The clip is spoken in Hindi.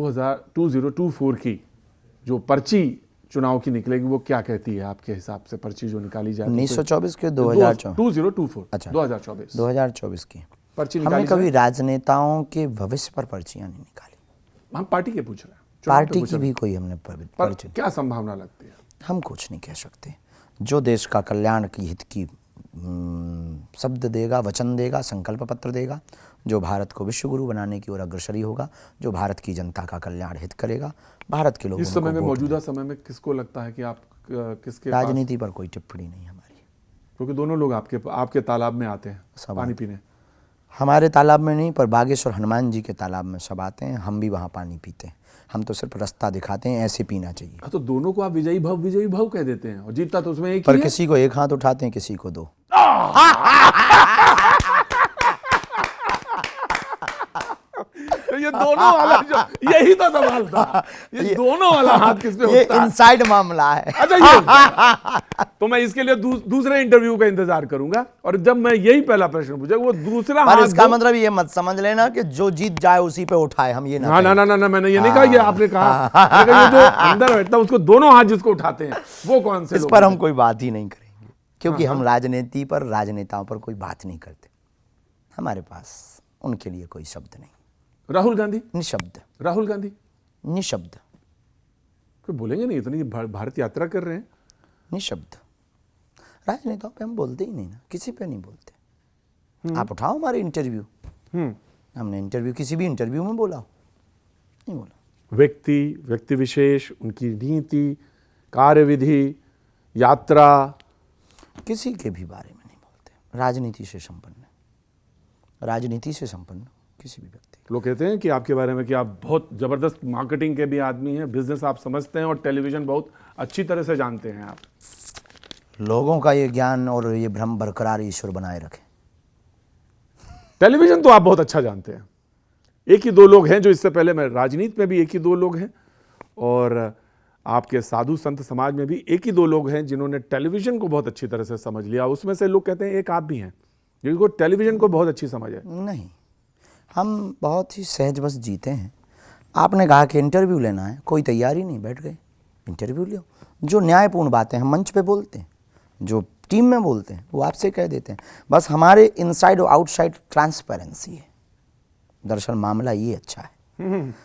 2024 की जो पर्ची चुनाव की निकलेगी वो क्या कहती है आपके हिसाब से, पर्ची जो निकाली जाए 1924 के 2024 2024 अच्छा 2024 की पर्ची हमने निकाली कभी जाए? राजनेताओं के भविष्य पर पर्चियां नहीं निकाली। हम पार्टी के पूछ रहे हैं, चुनाव पे पार्टी पूछ की रहे भी हैं। कोई हमने पर पर्ची क्या संभावना लगती है? हम कुछ नहीं कह सकते। जो देश का कल्याण की हित की शब्द देगा, वचन देगा, संकल्प पत्र देगा, जो भारत को विश्व गुरु बनाने की ओर अग्रसरी होगा, जो भारत की जनता का कल्याण हित करेगा, भारत के लोगों इस समय में, को वोट मौजूदा समय में किसको लगता है कि आप किसके पास? राजनीति पर कोई टिप्पणी नहीं हमारी, क्योंकि दोनों लोग आपके तालाब में आते हैं पानी पीने। हमारे तालाब में नहीं, पर बागेश्वर हनुमान जी के तालाब में सब आते हैं, हम भी वहाँ पानी पीते हैं। हम तो सिर्फ रास्ता दिखाते हैं, ऐसे पीना चाहिए। तो दोनों को आप विजयी भव कह देते हैं, और जीतता तो उसमें एक पर ही है। किसी को एक हाथ उठाते हैं, किसी को दो। तो ये दोनों वाला जो, यही तो सवाल था, ये दोनों वाला हाथ किस पे ये उठता है? इनसाइड मामला है। अच्छा, ये तो मैं इसके लिए दूसरे इंटरव्यू का इंतजार करूंगा, और जब मैं यही पहला प्रश्न पूछा वो दूसरा पर हाथ इसका मतलब ये मत समझ लेना कि जो जीत जाए उसी पे उठाए, हम ये ना ना, मैंने ये नहीं कहा, ये आपने कहा। मैंने कहा ये जो अंदर बैठता है उसको दोनों हाथ जिसको उठाते हैं वो कौन से इस लोग पर हैं? हम कोई बात ही नहीं करेंगे, क्योंकि हम राजनीति पर, राजनेताओं पर कोई बात नहीं करते। हमारे पास उनके लिए कोई शब्द नहीं। राहुल गांधी? निशब्द। राहुल गांधी निशब्द। कोई बोलेंगे नहीं, इतनी भारत यात्रा कर रहे हैं। निशब्द। राजनेताओं पे हम बोलते ही नहीं ना, किसी पे नहीं बोलते। आप उठाओ हमारे इंटरव्यू, हमने इंटरव्यू किसी भी इंटरव्यू में बोला हो? नहीं बोला। व्यक्ति विशेष, उनकी नीति, कार्यविधि, यात्रा, किसी के भी बारे में नहीं बोलते। राजनीति से संपन्न, राजनीति से संपन्न किसी भी व्यक्ति। लोग कहते हैं कि आपके बारे में कि आप बहुत जबरदस्त मार्केटिंग के भी आदमी हैं, बिजनेस आप समझते हैं, और टेलीविजन बहुत अच्छी तरह से जानते हैं आप। लोगों का ये ज्ञान और ये भ्रम बरकरार ईश्वर बनाए रखे। टेलीविजन तो आप बहुत अच्छा जानते हैं। एक ही दो लोग हैं जो, इससे पहले मैं राजनीति में भी एक ही दो लोग हैं, और आपके साधु संत समाज में भी एक ही दो लोग हैं जिन्होंने टेलीविजन को बहुत अच्छी तरह से समझ लिया। उसमें से लोग कहते हैं एक आप भी हैं जिनको टेलीविजन को बहुत अच्छी समझ है। नहीं, हम बहुत ही सहज बस जीते हैं। आपने कहा कि इंटरव्यू लेना है, कोई तैयारी नहीं, बैठ गए, इंटरव्यू लो। जो न्यायपूर्ण बातें हम मंच पे बोलते हैं, जो टीम में बोलते हैं, वो आपसे कह देते हैं। बस हमारे इनसाइड और आउटसाइड ट्रांसपेरेंसी है। दरअसल मामला ये अच्छा है,